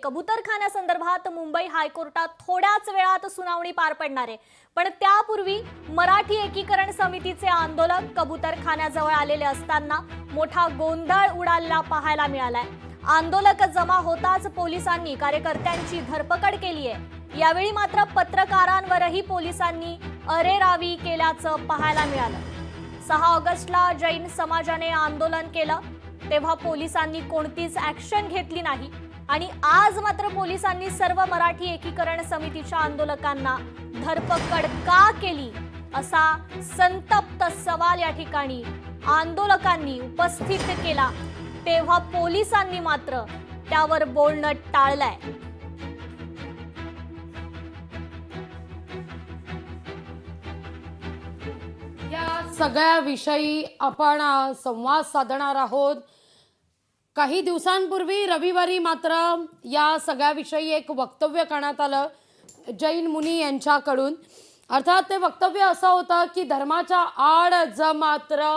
कबूतरखान्यासंदर्भात मुंबई हायकोर्टात थोड्याच वेळात सुनावणी पार पडणार आहे। पण त्यापूर्वी मराठी एकीकरण समितीचे आंदोलक कबूतरखान्याजवळ आलेले असताना मोठा गोंधळ उडालेला पाहायला मिळालाय। आंदोलक जमा होताच पोलिसांनी कार्यकर्त्यांची धरपकड केली आहे। यावेळी मात्र पत्रकारांवरही पोलिसांनी अरेरावी केल्याचं पाहायला मिळालं। 6 ऑगस्टला जैन समाजाने आंदोलन केलं तेव्हा पोलिसांनी कोणतीच ऍक्शन घेतली नाही आणि आज मात्र पोलिसांनी सर्व मराठी एकीकरण समितीच्या आंदोलकांना धरपकड का केली असा संतप्त सवाल या ठिकाणी आंदोलकांनी उपस्थित केला। तेव्हा पोलिसांनी मात्र त्यावर बोलणं टाळलंय। या सगळ्या विषयी आपण संवाद साधणार आहोत। काही दिवसांपूर्वी रविवारी मात्र या सगळ्या विषयी एक वक्तव्य करण्यात आलं जैन मुनी यांच्याकडून। अर्थात ते वक्तव्य असं होतं की धर्माच्या आड जर मात्र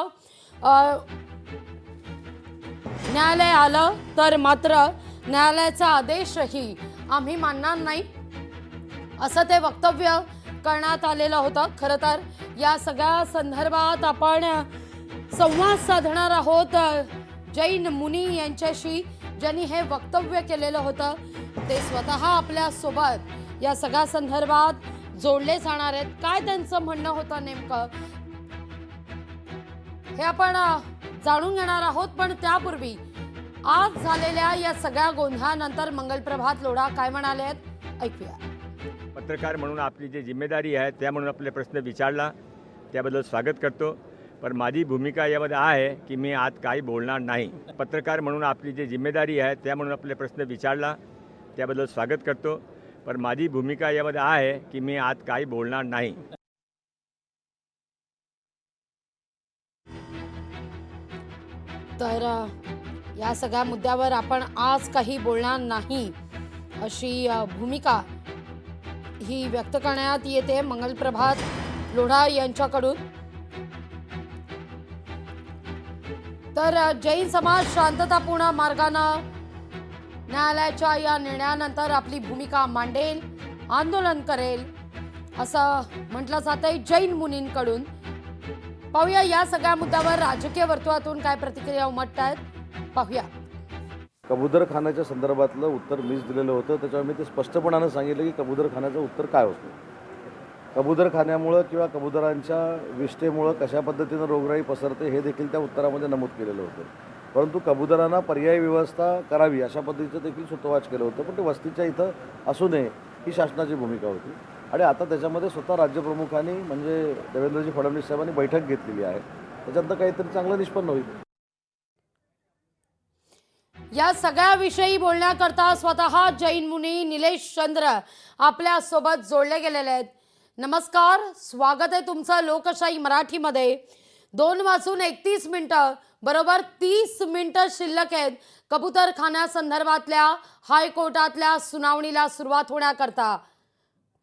न्यायालय आलं तर मात्र न्यायालयाचा आदेशही आम्ही मानणार नाही असं ते वक्तव्य करण्यात आलेलं होतं। खरं तर या सगळ्या संदर्भात आपण संवाद साधणार आहोत जैन मुनी यांच्याशी, ज्यांनी हे वक्तव्य केलेलं होतं। ते स्वतः आपल्या सोबत या सगळ्या संदर्भात जोडले जाणार आहेत। काय त्यांचं म्हणणं होतं नेमकं हे आपण जाणून घेणार आहोत। पण त्यापूर्वी आज झालेल्या या सगळ्या गोंधळानंतर मंगलप्रभात लोढा काय म्हणाले आहेत ऐकूया। पत्रकार म्हणून आपली जी जिम्मेदारी आहे त्या म्हणून आपले प्रश्न विचारला त्याबद्दल स्वागत करतो। पण माझी भूमिका यामध्ये आहे की मी आज काही बोलणार नाही। पत्रकार म्हणून आपली जी जिम्मेदारी आहे त्या म्हणून आपले प्रश्न विचारला त्याबद्दल स्वागत करतो। पण माझी भूमिका यामध्ये आहे की मी आज काही बोलणार नाही। तर या सगळ्या मुद्द्यावर आपण आज काही बोलणार नाही अशी भूमिका ही व्यक्त करण्यात येते मंगलप्रभात लोढा यांच्याकडून। तर जैन समाज शांततापूर्ण मार्गाने न्यायालयाच्या या निर्णयानंतर आपली भूमिका मांडेल, आंदोलन करेल असं म्हटलं जातंय जैन मुनींकडून। पाहूया या सगळ्या मुद्द्यावर राजकीय वर्तुळातून काय प्रतिक्रिया उमटतायत, पाहूया। कबूतरखान्याच्या संदर्भातलं उत्तर मीच दिलेलं होतं। त्याच्यावर मी ते स्पष्टपणानं सांगितलं की कबूतरखान्याचं उत्तर काय होतं। कबूतरखान्यामुळं किंवा कबुतरांच्या विष्ठेमुळं कशा पद्धतीनं रोगराई पसरते हे देखील त्या उत्तरामध्ये नमूद केलेलं होतं। परंतु कबुतरांना पर्यायी व्यवस्था करावी अशा पद्धतीचं देखील सूतोवाच केलं होतं। पण ते वस्तीच्या इथं असू नये ही शासनाची भूमिका होती आणि आता त्याच्यामध्ये स्वतः राज्यप्रमुखांनी म्हणजे देवेंद्रजी फडणवीस साहेबांनी बैठक घेतलेली आहे। त्याच्यानंतर काहीतरी चांगलं निष्पन्न होईल। या सगळ्या विषयी बोलण्याकरता स्वतः जैन मुनी निलेश चंद्र आपल्या सोबत जोडले गेलेले आहेत। नमस्कार, स्वागत आहे तुमचं लोकशाही मराठीमध्ये। 2:31 बरोबर 30 मिनिटं शिल्लक आहेत कबूतरखान्यासंदर्भातल्या हायकोर्टातल्या सुनावणीला सुरुवात होण्याकरता।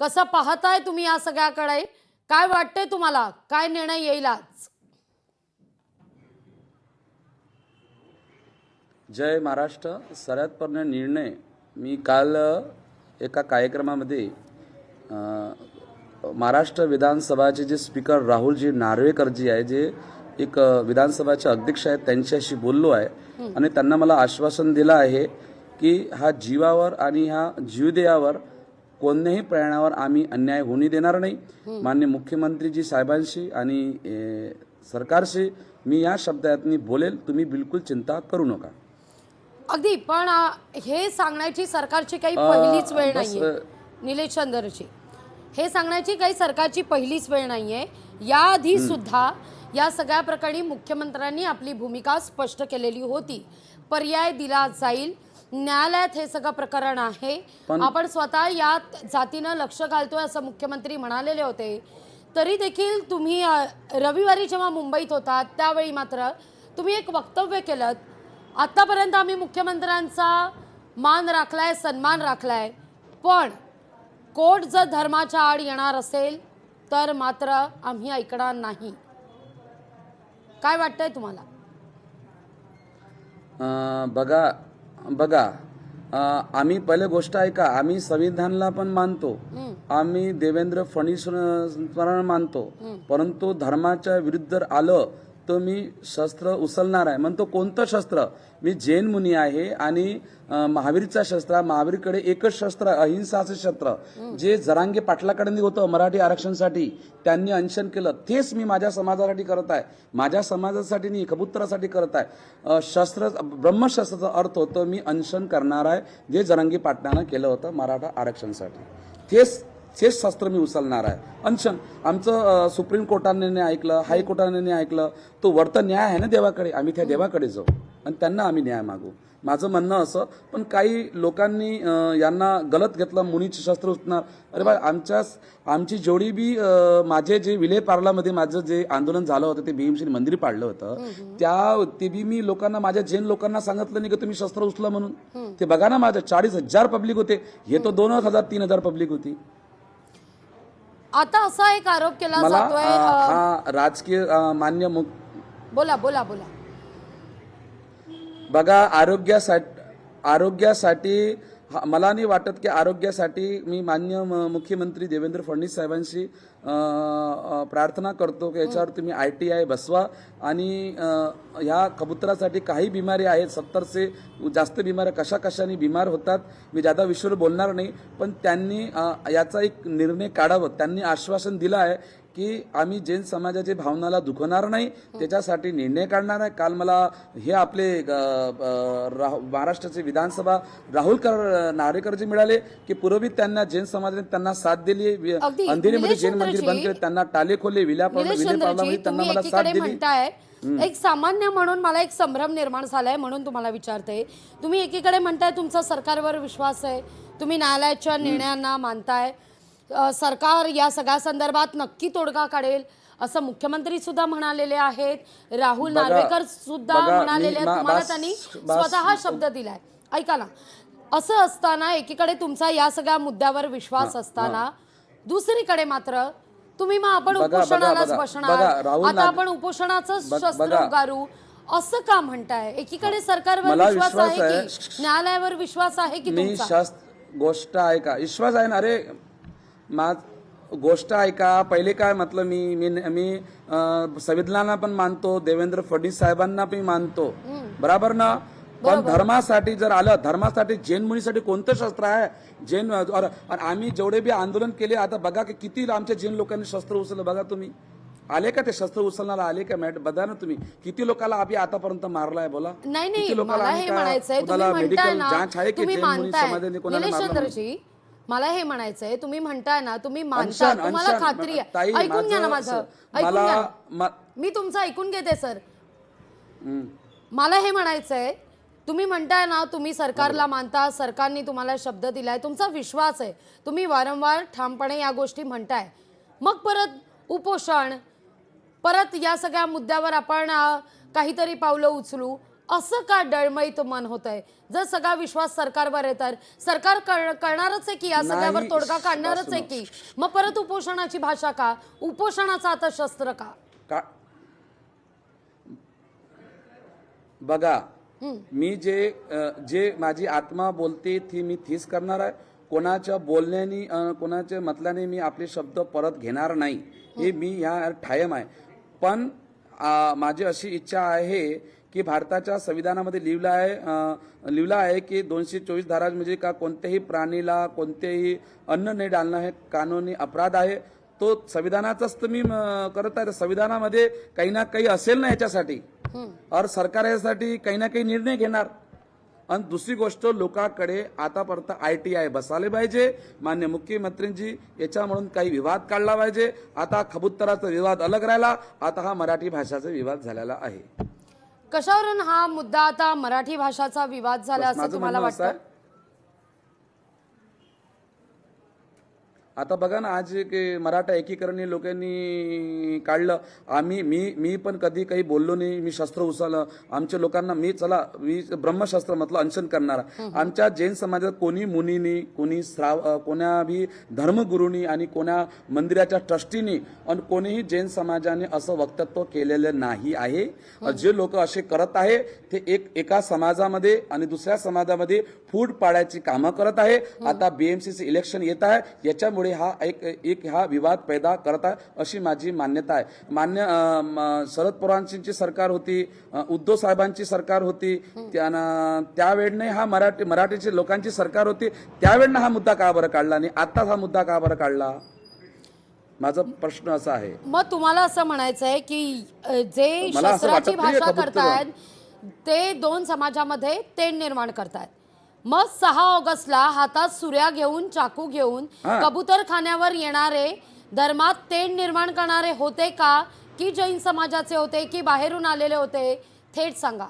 कसं पाहताय तुम्ही या सगळ्याकडे? काय वाटतंय तुम्हाला, काय निर्णय येईल आज? जय महाराष्ट्र। सर्वात पहिला निर्णय मी काल एका कार्यक्रमामध्ये महाराष्ट्र विधानसभाचे जे स्पीकर राहुलजी नार्वेकरजी आहे, जे एक विधानसभाचे अध्यक्ष आहेत, त्यांच्याशी बोललो आहे आणि त्यांना मला आश्वासन दिलं आहे की हा जीवावर आणि ह्या जीवदयावर कोणत्याही प्राण्यावर आम्ही अन्याय होऊ देणार नाही। माननीय मुख्यमंत्रीजी साहेबांशी आणि सरकारशी मी या शब्दात बोलेल, तुम्ही बिलकुल चिंता करू नका। अगदी, पण हे सांगण्याची सरकारची काही पहिलीच वेळ नाहीये निलेश चंद्रजी। हे सांगण्याची काही सरकारची पहिलीच वेळ नाहीये। याआधी सुद्धा या सगळ्या प्रकरणी मुख्यमंत्र्यांनी आपली भूमिका स्पष्ट केलेली होती। पर्याय दिला जाईल, न्यायालयात हे सगळं प्रकरण आहे, आपण स्वतः या जातीनं लक्ष घालतोय असं मुख्यमंत्री म्हणालेले होते। तरी देखील तुम्ही रविवारी जेव्हा मुंबईत होता त्यावेळी मात्र तुम्ही एक वक्तव्य केलं, आतापर्यंत आम्ही मुख्यमंत्र्यांचा मान राखलाय, सन्मान राखलाय, पण कोर्ट जर धर्माच्या आड येणार असेल तर मात्र आम्ही ऐकणार नाही। काय वाटतंय तुम्हाला? बघा आम्ही पहिले गोष्ट ऐका, आम्ही संविधानाला पण मानतो, आम्ही देवेंद्र फडणवीसांना मानतो, परंतु धर्माच्या विरुद्ध आलं तर मी शस्त्र उचलणार आहे. म्हणतो कोणतं शस्त्र? मी जैन मुनी आहे आणि महावीरचा शस्त्र, महावीरकडे एकच शस्त्र, अहिंसाचं शस्त्र, जे जरांगे पाटलाकडे होतं मराठी आरक्षणासाठी, त्यांनी अनशन केलं, तेच मी माझ्या समाजासाठी करत आहे. माझ्या समाजासाठी नाही, कबुतरासाठी करत आहे. शस्त्र ब्रह्मशस्त्राचा अर्थ होतं मी अनशन करणार आहे, जे जरांगे पाटलानं केलं होतं मराठा आरक्षणासाठी. तेच शस्त्र मी उचलणार आहे. अनशन आमचं सुप्रीम कोर्टाने नाही ऐकलं, हायकोर्टाने नाही ऐकलं, तो वर्त न्याय आहे ना देवाकडे, आम्ही त्या देवाकडे जाऊ आणि त्यांना आम्ही न्याय मागू. माझं म्हणणं असं, पण काही लोकांनी यांना गलत घेतलं, मुनीचे शस्त्र उचलणार. अरे बा, आमची जेवढी बी माझे जे विले पार्लामध्ये माझं जे आंदोलन झालं होतं, ते भीमसेन मंदिर पाडलं होतं, ते बी मी लोकांना, माझ्या जैन लोकांना सांगितलं नाही की तुम्ही शस्त्र उचला म्हणून. ते बघा ना, माझं 40,000 पब्लिक होते, हे तो 2,000-3,000 पब्लिक होती. आता असा एक आरोप केला मला जातोय हा राजकीय मान्य बोला बोला बोला बघा, आरोग्यासाठी मला नाही वाटत की आरोग्यासाठी मी मान्य मुख्यमंत्री देवेंद्र फडणवीस साहेबांशी प्रार्थना करतो की याच्यावर तुम्ही ITI बसवा आणि ह्या कबुतरासाठी काही बिमारी आहेत, 70 से जास्त बिमाऱ्या कशाने बिमार होतात. मी ज्यादा विषयावर बोलणार नाही, पण त्यांनी याचा एक निर्णय काढावा. त्यांनी आश्वासन दिलं आहे की आम्ही जैन समाजाच्या भावनाला दुखवणार नाही, त्याच्यासाठी निर्णय काढणार आहे. काल मला हे आपले महाराष्ट्राचे विधानसभा राहुल नार्वेकरजी मिळाले की पूर्वी त्यांना जैन समाजाने त्यांना साथ दिली, अंधेरीमध्ये जैन मंदिर बंद केले, त्यांना टाले खोले, विल्यापार्लामध्ये त्यांना मला साथ दिली. एक सामान्य म्हणून मला एक संभ्रम निर्माण झालाय, म्हणून तुम्हाला विचारते. तुम्ही एकीकडे म्हणताय तुमचा सरकारवर विश्वास आहे, तुम्ही न्यायालयाच्या निर्णयांना मानताय, सरकार या सगळ्या संदर्भात नक्की तोडगा काढेल असं मुख्यमंत्री सुद्धा म्हणालेले आहेत, राहुल नार्वेकर सुद्धा म्हणालेले आहेत, तुम्हाला त्यांनी स्वतः शब्द दिलाय. ऐका ना, असं असताना एकीकडे तुमचा या सगळ्या मुद्द्यावर विश्वास असताना दुसरीकडे मात्र तुम्ही मग आपण उपोषणालाच बसणार, आता आपण उपोषणाचं शस्त्र उगारू असं का म्हणताय? एकीकडे सरकारवर विश्वास आहे की न्यायालयावर विश्वास आहे की तुमचा? गोष्ट ऐका, विश्वास आहे ना. अरे गोष्ट ऐका, पहिले काय म्हटलं, मी संविधानाला पण मानतो, देवेंद्र फडणवीस साहेबांना पण मानतो, बरोबर ना. पण धर्मासाठी जर आलं, धर्मासाठी जैन मुनीसाठी कोणतं शस्त्र आहे? जैन आम्ही जेवढे बी आंदोलन केले, आता बघा की किती आमच्या जैन लोकांनी शस्त्र उचललं. बघा तुम्ही आले का ते शस्त्र उचलणारा, आले का मॅट? बघा ना तुम्ही किती लोकांना आम्ही आतापर्यंत मारलाय. बोला. नाही, मला हे म्हणायचंय, तुम्ही म्हणताय ना, तुम्ही मानताय, मला हे म्हणायचंय, तुम्ही म्हणताय ना, तुम्ही मानता, तुम्हाला खात्री आहे. ऐकून घ्या ना माझं, ऐकून घ्या, मी तुमचं ऐकून घेते सर. मला हे म्हणायचंय, तुम्ही म्हणताय ना, तुम्ही सरकारला मानता, सरकारने तुम्हाला शब्द दिलाय, तुमचा विश्वास आहे, तुम्ही वारंवार ठामपणे या गोष्टी म्हणताय, मग परत उपोषण, परत या सगळ्या मुद्द्यावर आपण काहीतरी पावलं उचलू, असं का डळमळीत मन होतंय? जर सगळा विश्वास सरकारवर आहे तर सरकार करणारच आहे की या सगळ्यावर तोडगा काढणारच आहे की, मग परत उपोषणाची भाषा का? उपोषणाचा आता शस्त्र का? बघा, मी जे माझी आत्मा बोलते ती मी तीच करणार आहे. कोणाच्या बोलण्याने, कोणाच्या मतल्याने मी आपले शब्द परत घेणार नाही, हे मी ह्या ठायम आहे. पण माझी अशी इच्छा आहे की भारताच्या संविधानामध्ये लिहिलं आहे की 224 धारा म्हणजे का कोणत्याही प्राणीला कोणतेही अन्न नाही डालणं हे कानूनी अपराध आहे. तो संविधानाचाच तुम्ही करत आहे. संविधानामध्ये काही ना काही असेल ना याच्यासाठी, और सरकार यासाठी काही ना काही निर्णय घेणार. आणि दुसरी गोष्ट, लोकांकडे आतापर्यंत ITI बसायला पाहिजे. मान्य मुख्यमंत्र्यांची याच्यामधून काही विवाद काढला पाहिजे. आता कबुतराचा विवाद अलग राहिला, आता हा मराठी भाषाचा विवाद झालेला आहे. कशावरून हा मुद्दा आता मराठी भाषाचा विवाद झाला असं तुम्हाला वाटतं? आता बघा ना, आज एक मराठा एकीकरण लोकांनी काढलं. मी पण कधी काही बोललो नाही. मी शस्त्र उचललं आमच्या लोकांना. मी ब्रह्मशस्त्र म्हटलं अनशन करणारा. आमच्या जैन समाजात कोणी मुनीनी, कोण्या भी धर्मगुरूंनी आणि कोण्या मंदिराच्या ट्रस्टीनी आणि कोणीही जैन समाजाने असं वक्तव्य केलेलं नाही आहे. जे लोक असे करत आहे ते एका समाजामध्ये आणि दुसऱ्या समाजामध्ये फूट पाडायची कामं करत आहे. आता BMCचे इलेक्शन येत आहे, याच्यामुळे हा हा विवाद पैदा करत आहे अशी माझी मान्यता आहे. शरद पवारांची सरकार होती, उद्धव साहेबांची सरकार होती, त्यावेळेने हा मराठीच्या लोकांची सरकार होती, त्यावेळेने हा मुद्दा का बरं काढला नाही, आता हा मुद्दा का बरं काढला? माझा प्रश्न असा आहे. मग तुम्हाला असं म्हणायचं आहे की जे मला असं वाटत शस्त्राची नाहीये भाषा कबूतर. करतायत ते दोन समाजामध्ये तेढ निर्माण करतायत. मग 6 ऑगस्टला हातात सुऱ्या घेऊन, चाकू घेऊन कबूतरखान्यावर येणारे धर्मात तेढ निर्माण करणारे होते का, की जैन समाजाचे होते, की बाहेरून आलेले होते? थेट सांगा.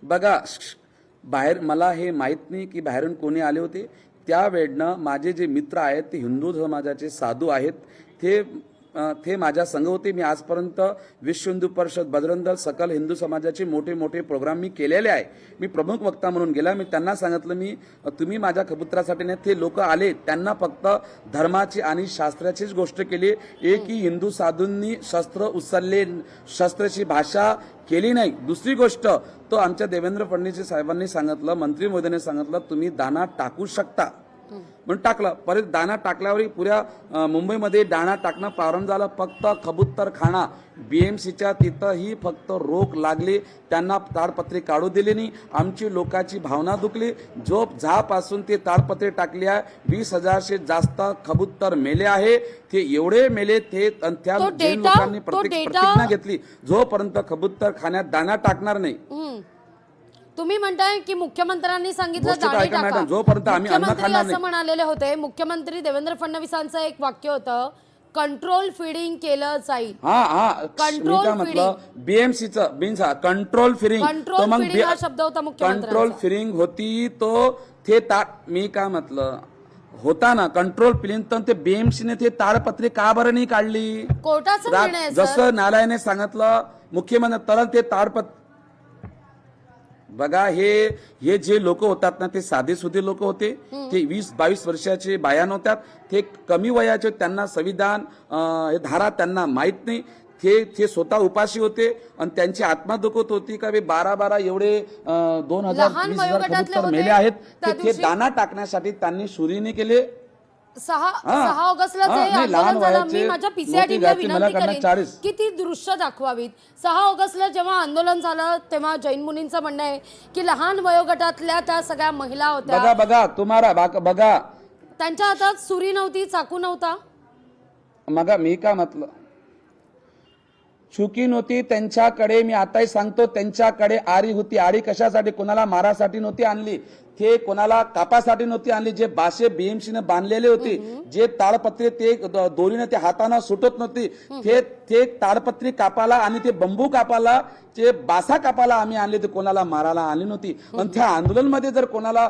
बघा, बाहेर मला हे माहीत नाही की बाहेरून कोणी आले होते. त्यावेळेनं माझे जे मित्र आहेत ते हिंदू समाजाचे साधू आहेत, ते माझ्या संघ होते. मी आजपर्यंत विश्व हिंदू परिषद, बजरंग दल, सकल हिंदू समाजाचे मोठे मोठे प्रोग्राम मी केलेले आहे. मी प्रमुख वक्ता म्हणून गेला. मी त्यांना सांगितलं, तुम्ही माझ्या कबुतरासाठी नाही, ते लोक आले त्यांना फक्त धर्माची आणि शास्त्राचीच गोष्ट केली. एकही हिंदू साधूंनी शस्त्र उचलले, शस्त्राची भाषा केली नाही. दुसरी गोष्ट, तो आमच्या देवेंद्र फडणवीस साहेबांनी सांगितलं, मंत्री महोदयाने सांगितलं, तुम्ही दाना टाकू शकता म्हणून टाकलं. परत दाना टाकल्यावर पुऱ्या मुंबईमध्ये दाना टाकणं प्रारंभ झालं. फक्त कबूतरखाना BMCच्या तिथंही फक्त रोख लागली, त्यांना ताडपत्री काढू दिली नाही. आमची लोकांची भावना दुखली. पासून ते ताडपत्री टाकली आहे. 20,000 जास्त कबूतर मेले आहे. ते एवढे मेले ते त्या लोकांनी प्रतिज्ञा घेतली, जोपर्यंत कबूतरखान्यात दाना टाकणार नाही. तुम्ही म्हणताय की मुख्यमंत्र्यांनी सांगितलं गोष्ट दाणे ऐका टाका. मॅडम, जोपर्यंत आम्ही अन्न मुख्यमंत्री खाणार असं नाही. म्हणालेले होते. मुख्यमंत्री देवेंद्र फडणवीसांचं एक वाक्य होतं, कंट्रोल फिडिंग केलं जाईल. मी काय म्हटलं, BMCचं कंट्रोल फिरिंग, हा शब्द होता मुख्यमंत्र्यांचा. कंट्रोल फिरिंग होती तो ते मी काय म्हटलं होता ना कंट्रोल फिरिंग, तर ते BMCने ते ताडपत्री का बरं नाही काढली? कोर्टाचा निर्णय आहे, सर. जसं न्यायालयाने सांगितलं मुख्यमंत्री, तर ते ताडपत्री बघा, हे जे लोक होतात ना, ते साधे सुधे लोक होते. ते 20-22 वर्षाचे बायान होतात. ते कमी वयाचे, त्यांना संविधान धारा त्यांना माहित नाही. ते स्वतः उपाशी होते आणि त्यांची आत्मा दुखत होती का 12 एवढे 2,000-20,000 कबूतर मेले आहेत. ते दाना टाकण्यासाठी त्यांनी सुरीने केले. 6 ऑगस्टला जे आंदोलन झालं, मी माझ्या PCI टीमला विनंती करेन की ती दृश्य दाखवावीत. 6 ऑगस्टला जेव्हा आंदोलन झालं तेव्हा जैन मुनींचं म्हणणं आहे की लहान वयोगटातल्या त्या सगळ्या महिला होत्या. बघा तुम्हाला बघा, त्यांच्या हातात सुरी नव्हती, चाकू नव्हता. मग मी काय म्हटलं, चुकी नव्हती त्यांच्याकडे. मी आताही सांगतो, त्यांच्याकडे आरी होती. आरी कशासाठी? कोणाला मारासाठी नव्हती आणली, ते कोणाला कापासाठी नव्हती आणली. जे बाशे BMCने बांधलेले होते, जे ताडपत्री ते दोरीने ते हाताने सुटत नव्हती, ते ताडपत्री कापाला आणि ते बंबू कापाला, ते बासा कापाला आम्ही आणले, ते कोणाला मारायला आणली नव्हती. आणि त्या आंदोलनमध्ये जर कोणाला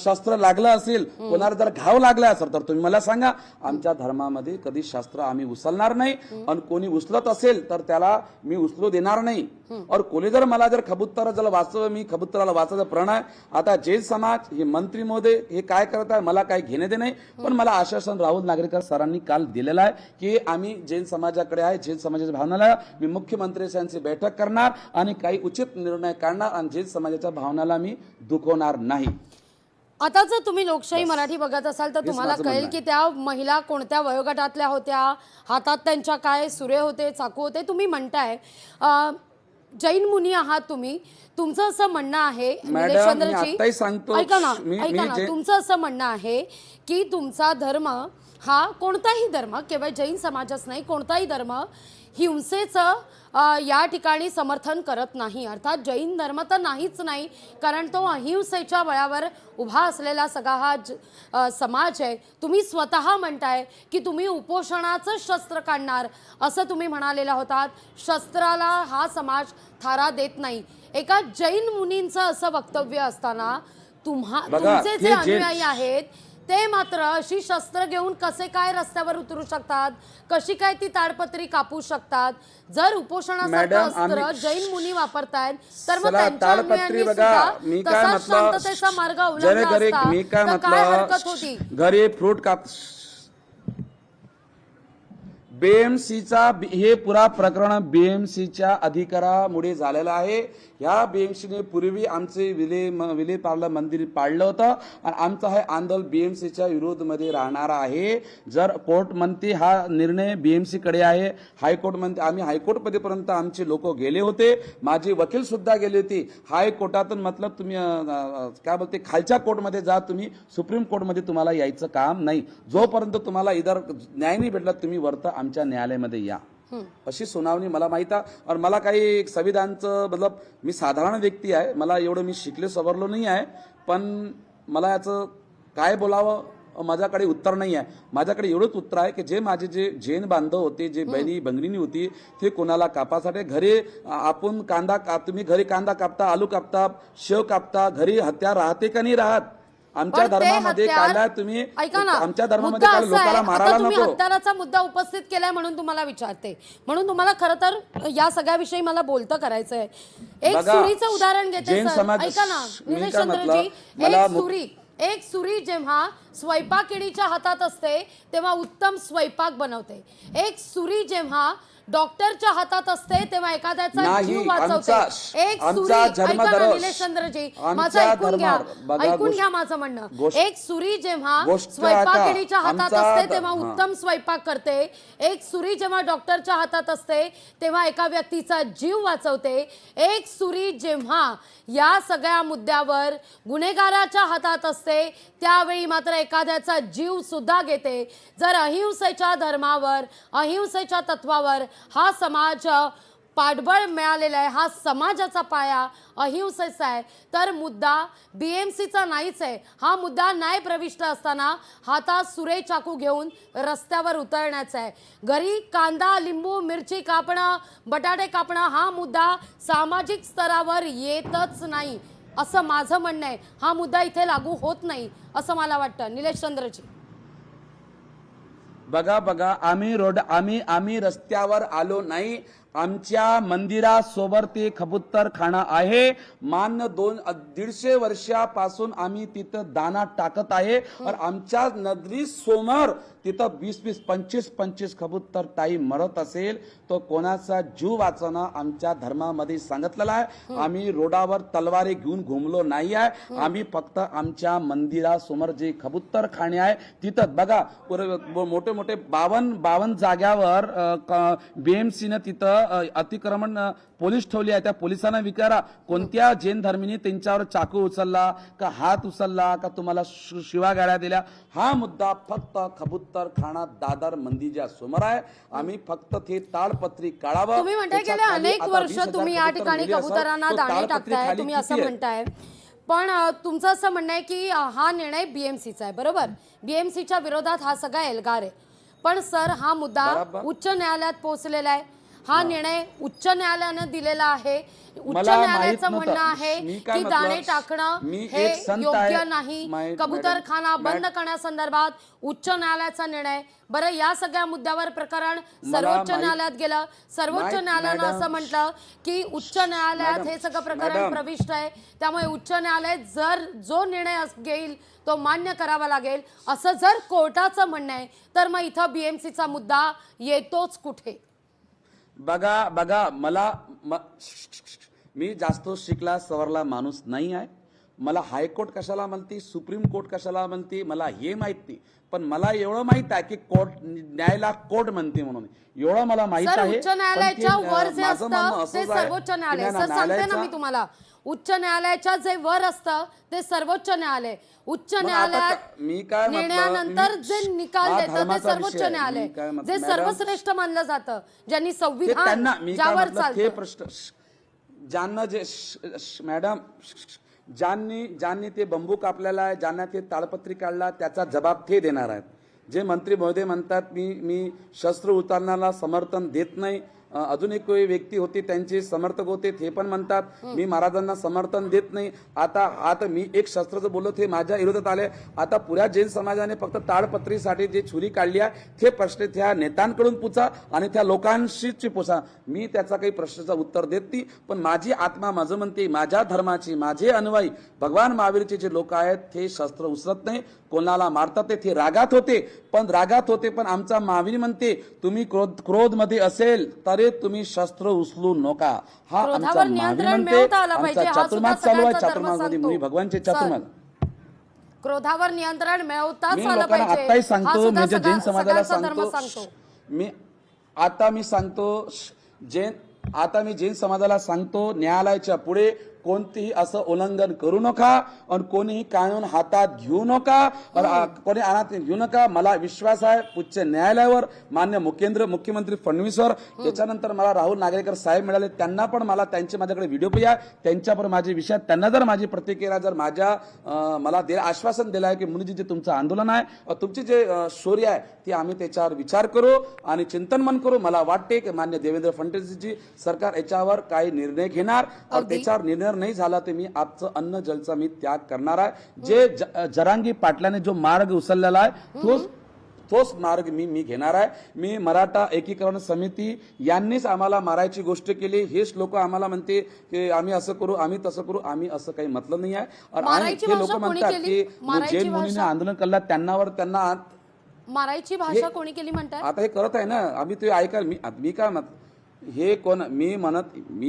शस्त्र लागलं असेल, कोणाला जर घाव लागला असेल, तर तुम्ही मला सांगा. आमच्या धर्मामध्ये कधी शस्त्र आम्ही उचलणार नाही. आणि कोणी उचलत असेल तर त्याला मी उचलू देणार नाही. और कोणी जर मला जर कबूतर जर वाचव, मी कबूतराला वाचायचा प्रण आहे. आता जैन समाज, हे मंत्री महोदय हे काय करत आहे मला काही घेणे दे नाही. पण मला आश्वासन राहुल नागरेकर सरांनी काल दिलेलं आहे की आम्ही जैन समाजाकडे आहे, जैन समाजाच्या भावनाला मी मुख्यमंत्र्यांची बैठक करणार आणि काही उचित निर्णय काढणार आणि जैन समाजाच्या भावनाला मी दुखवणार नाही. आता जर तुम्ही लोकशाही मराठी बघत असाल तर तुम्हाला कळेल की त्या महिला कोणत्या वयोगटातल्या होत्या, हातात त्यांच्या काय सुरे होते, चाकू होते. तुम्ही म्हणताय जैन मुनी आहात तुम्ही, तुमचं असं म्हणणं आहे ऐका ना, तुमचं असं म्हणणं आहे की तुमचा धर्म हा कोणताही धर्म, केवळ जैन समाजच नाही, कोणताही धर्म हिंसेचं या ठिकाणी समर्थन करत नाही. अर्थात जैन धर्म तर नाहीच नाही, कारण तो अहिंसेच्या बळावर उभा असलेला सगळा हा समाज आहे. तुम्ही स्वतः म्हणताय की तुम्ही उपोषणाचं शस्त्र काढणार असं तुम्ही म्हणालेला होतात. शस्त्राला हा समाज थारा देत नाही. एका जैन मुनींचं असं वक्तव्य असताना तुमचे जे अनुयायी आहेत ते मात्र अशी शस्त्र घेऊन कसे काय रस्त्यावर उतरू शकतात, कशी काय ती ताडपत्री कापू शकतात? जर उपोषणासारखं मॅडम, अस्त्र आम्ही- जैन मुनी वापरतायत तर मग चला, त्यांच्या ताडपत्री अनुयायांनी बघा, सुद्धा मी काय तसाच शांततेचा मार्ग म्हटलं, अवलंबला जरे घरी असता मी काय तर काय हरकत होती? म्हटलं, घरी फ्रूट काप बीएमसीचा हे पुरा प्रकरण बीएमसीच्या अधिकारामुळे झालेलं आहे. ह्या बीएमसीने पूर्वी आमचे विले पार्लं मंदिर पाडलं होतं आणि आमचं हे आंदोलन बीएमसीच्या विरोधमध्ये राहणार आहे. जर कोर्ट म्हणते हा निर्णय बीएमसी कडे आहे, हायकोर्ट म्हणते, आम्ही हायकोर्ट पर्यंत आमचे लोक गेले होते, माझे वकील सुद्धा गेले होते. हायकोर्टातून मतलब तुम्ही काय बोलते खालच्या कोर्टमध्ये जा, तुम्ही सुप्रीम कोर्टमध्ये तुम्हाला यायचं काम नाही. जोपर्यंत तुम्हाला इधर न्याय नाही भेटला तुम्ही वरत आमच्या न्यायालयामध्ये या. अशी सुनावणी मला माहित आहे. आणि मला काही संविधानचं मतलब मी साधारण व्यक्ती आहे, मला एवढं मी शिकले सवरलो नाही आहे, पण मला याचं काय बोलावं माझ्याकडे उत्तर नाही आहे. माझ्याकडे एवढंच उत्तर आहे की जे माझे जे जैन बांधव होते, जे बहिणी भगिनी होती, ते कोणाला कापासाठी घरी आपण तुम्ही घरी कांदा कापता, आलू कापता, शेव कापता, घरी हत्यार राहते का नाही राहत? आमच्या पण ते धर्मामध्ये हत्यार- कायला तुम्ही ऐका ना, आमच्या धर्मामध्ये मुद्दा काल असा आहे, लोकांना आता मारायला तुम्ही नको. हत्याराचा मुद्दा उपस्थित केलाय म्हणून तुम्हाला विचारते. म्हणून तुम्हाला खरं तर या सगळ्याविषयी मला बोलतं करायचंय. एक बघा, सुरीचं उदाहरण घेते जैन सर. समाज- ऐका ना मी निलेश काय चंद्रजी, म्हटलं, मला एक सुरी जेव्हा स्वयंपाकिणीच्या हातात असते तेव्हा उत्तम स्वयंपाक बनवते. एक सुरी जेव्हा डॉक्टरच्या हातात असते तेव्हा एखाद्याचा नाही, जीव वाचवते. एक आमचा सुरी, ऐका ना धर्मधर्म- निलेश चंद्रजी, आमच्या माझं ऐकून घ्या, बघा, ऐकून गोष्ट- घ्या माझं म्हणणं. गोष्ट- एक सुरी जेव्हा गोष्ट स्वयंपाकिणीच्या आता हातात आमचा असते तेव्हा उत्तम स्वयंपाक करते. एक सुरी जेव्हा डॉक्टरच्या हातात असते तेव्हा एका व्यक्तीचा जीव वाचवते. एक सुरी जेव्हा या सगळ्या मुद्द्यावर गुन्हेगाराच्या हातात असते त्यावेळी मात्र एखाद्याचा जीव सुद्धा घेते. जर अहिंसेच्या धर्मावर, अहिंसेच्या तत्वावर हा समाज पाठबळ मिळालेला आहे, हा समाजाचा पाया अहिंसेचा आहे, तर मुद्दा बीएमसीचा नाहीच आहे. हा मुद्दा न्याय प्रविष्ट असताना हातात सुरे चाकू घेऊन रस्त्यावर उतरण्याचा आहे. घरी कांदा, लिंबू, मिरची कापणं, बटाटे कापणं हा मुद्दा सामाजिक स्तरावर येतच नाही असं माझं म्हणणं आहे. हा मुद्दा इथे लागू होत नाही असं मला वाटतं. निलेश चंद्रजी, बघा आम्ही रस्त्यावर आलो नाही. आमच्या मंदिरासोबत ते कबूतरखाना आहे. मान्य 150 वर्षापासून आम्ही तिथं दाना टाकत आहे. और आमच्या नगरी समोर तिथं 20-20, 25-25 कबूतर ताई मरत असेल तो कोणाचा जीव वाचणं आमच्या धर्मामध्ये सांगितलेलं आहे. आम्ही रोडावर तलवारी घेऊन घुमलो नाही आहे. आम्ही फक्त आमच्या मंदिरासमोर जे कबूतरखाने आहे तिथं बघा मोठे मोठे 52 जाग्यावर बीएमसीनं तिथं अतिक्रमण पोलीस ठेवली आहे. त्या पोलिसांना विचारा कोणत्या जैन धर्मीने त्यांच्यावर चाकू उचलला का, हात उचलला का, तुम्हाला शिवागाळ्या दिल्या. हा मुद्दा फक्त कबूतरखाना दादर मंदिराच्या समोर आहे. आम्ही फक्त ते ताडपत्री काढावं. तुम्ही म्हणताय गेल्या अनेक वर्ष तुम्ही या ठिकाणी कबुतरांना दाणे टाकताय, तुम्ही असं म्हणताय, पण तुमचं असं म्हणणं आहे की हा निर्णय बीएमसीचा आहे, बरोबर? बीएमसीच्या विरोधात हा सगळा एल्गार आहे. पण सर हा मुद्दा उच्च न्यायालयात पोहोचलेला आहे. हा निर्णय उच्च न्यायालयानं दिलेला आहे. उच्च न्यायालयाचं म्हणणं आहे की दाणे टाकणं हे योग्य नाही. कबूतरखाना बंद करण्यासंदर्भात उच्च न्यायालयाचा निर्णय. बरं, या सगळ्या मुद्द्यावर प्रकरण सर्वोच्च न्यायालयात गेलं. सर्वोच्च न्यायालयानं असं म्हटलं की उच्च न्यायालयात हे सगळं प्रकरण प्रविष्ट आहे, त्यामुळे उच्च न्यायालय जर जो निर्णय घेईल तो मान्य करावा लागेल. असं जर कोर्टाचं म्हणणं आहे तर मग इथं बीएमसीचा मुद्दा येतोच कुठे? बघा मी जास्त शिकला सवरला माणूस नाही आहे. मला हायकोर्ट कशाला म्हणते, सुप्रीम कोर्ट कशाला म्हणते मला हे माहित नाही. पण मला एवढं माहित आहे की कोर्ट न्यायाला कोर्ट म्हणते म्हणून एवढं मला माहित आहे. उच्च न्यायालयाच्या वर जे असतं ते सर्वोच्च न्यायालय. सर सांगते ना मी तुम्हाला, उच्च न्यायालयाच्या जे वर असतं ते सर्वोच्च न्यायालय. उच्च न्यायालयात निर्णयानंतर जे निकाल देतं ते सर्वोच्च न्यायालय, जे सर्वश्रेष्ठ मानलं जातं, ज्यांनी संविधान ज्यावर चालतं. ज्यांना जे मॅडम ज्यांनी ते बंबू कापलेला आहे, ज्यांना ते ताडपत्री काढला त्याचा जबाब ते देणार आहेत. जे मंत्री महोदय म्हणतात मी शस्त्र उचलण्याला समर्थन देत नाही अजून एक व्यक्ती होती, त्यांचे समर्थक होते, ते पण म्हणतात मी महाराजांना समर्थन देत नाही. आता मी एक शस्त्राचं बोललो, ते माझ्या विरोधात आले. आता पुऱ्या जैन समाजाने फक्त ताडपत्रीसाठी जे छुरी काढली आहे ते प्रश्न त्या नेत्यांकडून पूछा आणि त्या लोकांशी पूछा. मी त्याचा काही प्रश्नाचं उत्तर देत नाही. पण माझी आत्मा माझं म्हणते, माझ्या धर्माची, माझे अनुयायी भगवान महावीरचे जे लोक आहेत ते शस्त्र उचलत नाही, कोणाला मारतात ते रागात होते. पण आमचा महावीर म्हणते तुम्ही क्रोध मध्ये असेल तरी तुम्ही शस्त्र उचलू नका. हा आमचा क्रोधावर महावीर नियंत्रण म्हणते. मिळवता आलं पाहिजे. आमचा हा चातुर्मास सुद्धा चालू आहे. सगळ्यांचा धर्म चातुर्मासमध्ये सांगतो. मुनी भगवानचे चातुर्मास. क्रोधावर नियंत्रण मिळवताच मी आलं लोकांना पाहिजे. आताही हा सांगतो, सुद्धा म्हणजे जैन समाजाला सगळ्यांचा धर्म सांगतो, मी जैन समाजाला सांगतो, न्यायालयाच्या पुढे कोणतेही असं उल्लंघन करू नका आणि कोणीही कानून हातात घेऊ नका, कोणी अनाथ घेऊ नका. मला विश्वास आहे उच्च न्यायालयावर, मान्य मुख्यमंत्री फडणवीसवर. त्याच्यानंतर मला राहुल नागरेकर साहेब मिळाले, त्यांना पण मला त्यांचे माझ्याकडे व्हिडिओ पाहिजे, त्यांच्यावर माझे विषय, त्यांना जर माझी प्रतिक्रिया जर मला आश्वासन दिलं आहे की मुनीजी जे तुमचं आंदोलन आहे, तुमची जे शौर्य आहे ते आम्ही त्याच्यावर विचार करू आणि चिंतनमन करू. मला वाटते की मान्य देवेंद्र फडणवीसजी सरकार याच्यावर काही निर्णय घेणार. त्याच्यावर निर्णय नाही झाला तर मी आजचं अन्न जलचा मी त्याग करणार आहे. जे जरांगी पाटलाने जो मार्ग उचललेला आहे तोच मार्ग मी घेणार आहे. मी मराठा एकीकरण समिती यांनीच आम्हाला मारायची गोष्ट केली. हेच लोक आम्हाला म्हणते की आम्ही असं करू, आम्ही तसं करू. आम्ही असं काही म्हटलं नाही आहे. आणि हे लोक म्हणतात की जैन मुनीने आंदोलन केलं त्यांना मारायची भाषा कोणी केली म्हणतात. आता हे करत आहे ना, आम्ही ते ऐका. मी काय म्हणत हे कोण मी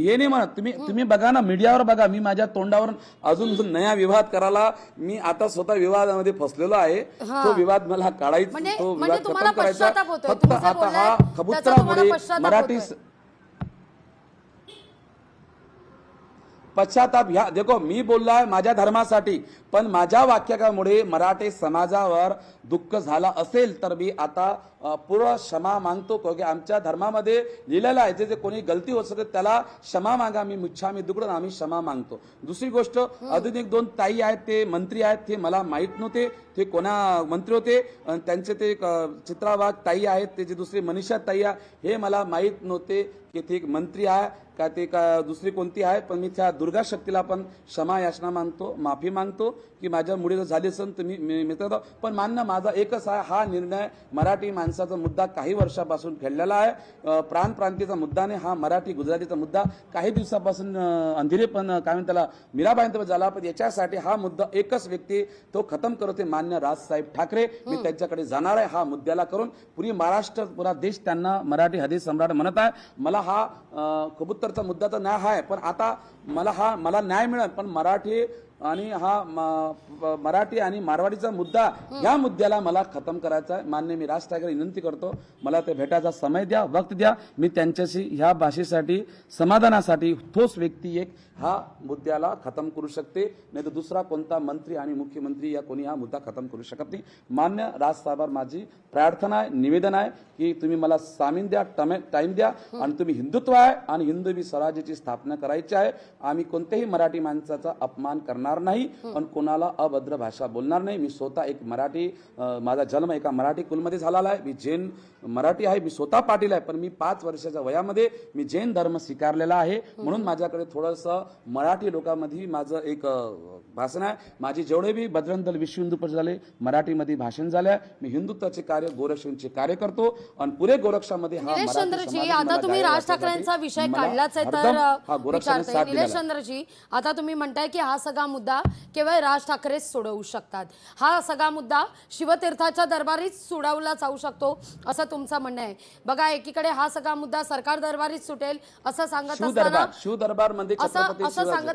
हे नाही म्हणत. तुम्ही बघा ना, मीडियावर बघा. मी माझ्या तोंडावर अजून नया विवाद करायला मी आता स्वतः विवादामध्ये फसलेलो आहे. तो विवाद मला काढायचा, तो विवाद खतम करायचा. फक्त आता हा कबुतरामुळे मराठी पश्चाताप ह्या देखो मी बोललोय माझ्या धर्मासाठी, पण माझ्या वाक्यामुळे मराठी समाजावर दुःख झाला असेल तर मी आता पूर्ण क्षमा मागतो. की आमच्या धर्मामध्ये लिहिलेलं आहे जे कोणी गलती होत असेल त्याला क्षमा मागा. मी मुच्छामी दुकडून आम्ही क्षमा मागतो. दुसरी गोष्ट, अजून एक दोन ताई आहेत, ते मंत्री आहेत, ते मला माहीत नव्हते ते कोणा मंत्री होते. त्यांचे ते चित्रावाग ताई आहेत, ते जे दुसरी मनीषा ताई आहे, हे मला माहीत नव्हते की ते एक मंत्री आहे का ते का दुसरी कोणती आहे. पण मी त्या दुर्गा शक्तीला पण क्षमा याचना मागतो, माफी मागतो की माझ्या मुळे जर झाली असेल तर मी पण मान्य माझा एकच आहे, हा निर्णय मराठी माणसाचा मुद्दा काही वर्षापासून खेळलेला आहे. प्रांतीचा मुद्दा नाही, हा मराठी गुजरातीचा मुद्दा काही दिवसापासून अंधेरी पण काय म्हणतात त्याला मीराबाईंपर्यंत झाला. पण याच्यासाठी हा मुद्दा एकच व्यक्ती तो खतम करते, मान्य राजसाहेब ठाकरे. मी त्यांच्याकडे जाणार आहे हा मुद्द्याला करून. पुरी महाराष्ट्र, पुरा देश त्यांना मराठी हदीस सम्राट म्हणत आहे. मला हा कबूतरचा मुद्दा तर न्याय आहे, पण आता मला न्याय मिळेल. पण मराठी आणि मारवाडीचा मुद्दा, या मुद्द्याला मला खतम करायचा आहे. मान्य मी राज ठाकरे विनंती करतो, मला ते भेटायचा समय द्या, वक्त द्या. मी त्यांच्याशी ह्या भाषेसाठी, समाधानासाठी तोच व्यक्ती एक हा मुद्द्याला खतम करू शकते, नाही तर दुसरा कोणता मंत्री आणि मुख्यमंत्री या कोणी हा मुद्दा खतम करू शकत नाही. मान्य राजसाहेबांवर माझी प्रार्थना आहे, निवेदन आहे की तुम्ही मला सामीन द्या, टाइम द्या. आणि तुम्ही हिंदुत्व आहे आणि हिंदवी स्वराज्याची स्थापना करायची आहे. आम्ही कोणत्याही मराठी माणसाचा अपमान करणार नाही पण कोणाला अभद्र भाषा बोलणार नाही. मी स्वतः एक मराठी, माझा जन्म एका मराठी कुलमध्ये झालेला आहे. मी जैन मराठी आहे, मी स्वतः पाटील आहे. पण मी 5 वर्षाच्या वयामध्ये मी जैन धर्म स्वीकारलेला आहे. म्हणून माझ्याकडे थोडंसं मराठी लोकांमध्ये माझं एक भाषण आहे. माझे जेवढे बी बजरंग दल विश्व हिंदू परिषद झाले मराठीमध्ये भाषण झाले. मी हिंदुत्वाचे कार्य, गोरक्षांचे कार्य करतो आणि पुरे गोरक्षामध्ये निलेश चंद्रजी, आता तुम्ही राज ठाकरेंचा विषय काढलाच आहे तर विचारते. निलेश चंद्रजी, आता तुम्ही म्हणताय की हा सगळा मुद्दा केवळ राज ठाकरेच सोडवू शकतात, हा सगळा मुद्दा शिवतीर्थाच्या दरबारीच सोडवला जाऊ शकतो असं तुमचं म्हणणं आहे. बघा, एकीकडे हा सगळा मुद्दा सरकार दरबारीच सुटेल असं सांगत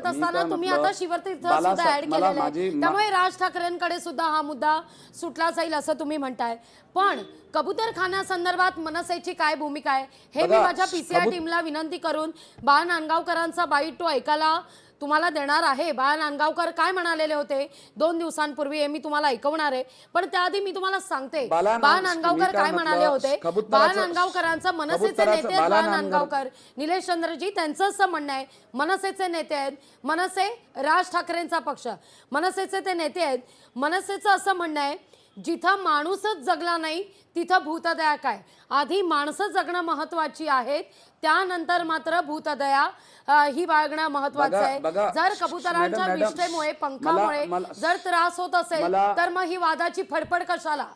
असताना तुम्ही आता शिवतीर्थ सुद्धा ऍड केलेलं आहे. त्यामुळे राज ठाकरेंकडे सुद्धा हा मुद्दा सुटला जाईल असं तुम्ही म्हणताय. पण कबूतरखान्यासंदर्भात मनसेची काय भूमिका आहे हे मी माझ्या पीसीआर टीमला विनंती करून बाळा नांदगावकरांचा बाईट तो ऐकायला तुम्हाला देणार आहे. बाळा नांदगावकर काय म्हणालेले होते 2 दिवसांपूर्वी हे मी तुम्हाला ऐकवणार आहे. पण त्याआधी मी तुम्हाला सांगते बाळा नांदगावकर काय म्हणाले होते. बाळा नांदगावकरांचं मनसेचे नेते आहेत बाळा नांदगावकर. निलेश चंद्रजी, त्यांचं असं म्हणणं आहे, मनसेचे नेते आहेत, मनसे राज ठाकरेंचा पक्ष, मनसेचे ते नेते आहेत. मनसेचं असं म्हणणं आहे जिथं माणूसच जगला नाही तिथं भूतदया काय. आधी माणसं जगणं महत्वाची आहेत, त्यानंतर मात्र भूतदया ही बाळगणं महत्वाचं आहे. बघा, जर कबुतरांच्या मॅडम, विष्ठेमुळे पंखामुळे जर त्रास होत असेल तर मग ही वादाची फडफड कशाला?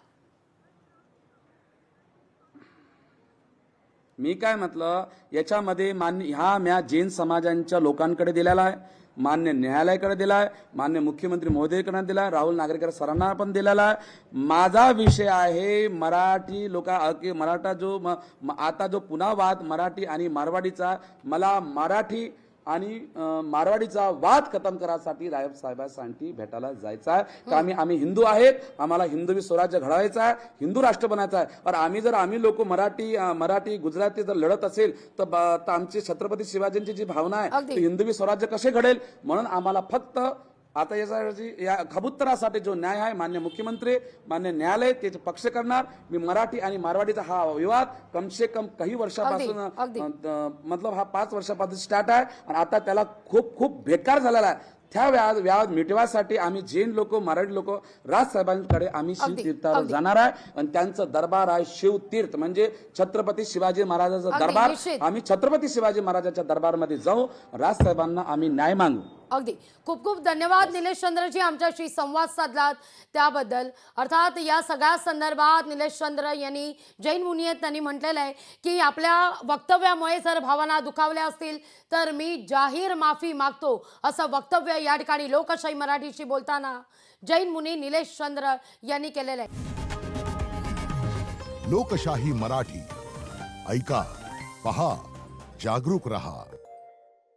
मी काय म्हटलं, याच्यामध्ये मान्य ह्या म्या जैन समाजांच्या लोकांकडे दिलेला आहे, मान्य न्यायालयाकडे दिला आहे, मान्य मुख्यमंत्री महोदयकडे दिला आहे, राहुल नागरेकर सरांना पण दिलेला आहे. माझा विषय आहे मराठी मराठा जो आता जो पुन्हा वाद मराठी आणि मारवाडीचा, मला मराठी आणि मारवाडीचा वाद खतम करायसाठी रायब साहेबांसाठी भेटायला जायचं आहे. का आम्ही हिंदू आहेत, आम्हाला हिंदवी स्वराज्य घडवायचं आहे, हिंदू राष्ट्र बनायचं आहे. और आम्ही लोक मराठी गुजराती जर लढत असेल तर आमची छत्रपती शिवाजींची जी भावना आहे ती हिंदवी स्वराज्य कसे घडेल. म्हणून आम्हाला फक्त आता या कबुतरासाठी जो न्याय आहे, मान्य मुख्यमंत्री मान्य न्यायालय त्याचे पक्ष करणार. मी मराठी आणि मारवाडीचा हा विवाद कमसे कम काही वर्षापासून मतलब हा 5 वर्षापासून स्टार्ट आहे आणि आता त्याला खूप बेकार झालेला आहे. त्या व्याज मिटवासाठी आम्ही जैन लोक मराठी लोक राजसाहेबांकडे आम्ही शिवतीर्थावर जाणार आहे आणि त्यांचं दरबार आहे शिवतीर्थ म्हणजे छत्रपती शिवाजी महाराजांचा दरबार. आम्ही छत्रपती शिवाजी महाराजांच्या दरबारमध्ये जाऊ, राजसाहेबांना आम्ही न्याय मागू. अगदी खूप खूप धन्यवाद निलेश चंद्रजी आमच्याशी संवाद साधलात त्याबद्दल. अर्थात या सगळ्या संदर्भात निलेश चंद्र यांनी जैन मुनी आहेत त्यांनी म्हटलेलं आहे की आपल्या वक्तव्यामुळे जर भावना दुखावल्या असतील तर मी जाहीर माफी मागतो, असं वक्तव्य या ठिकाणी लोकशाही मराठीशी बोलताना जैन मुनी निलेश चंद्र यांनी केलेलं आहे. लोकशाही मराठी ऐका, पहा, जागरूक रहा.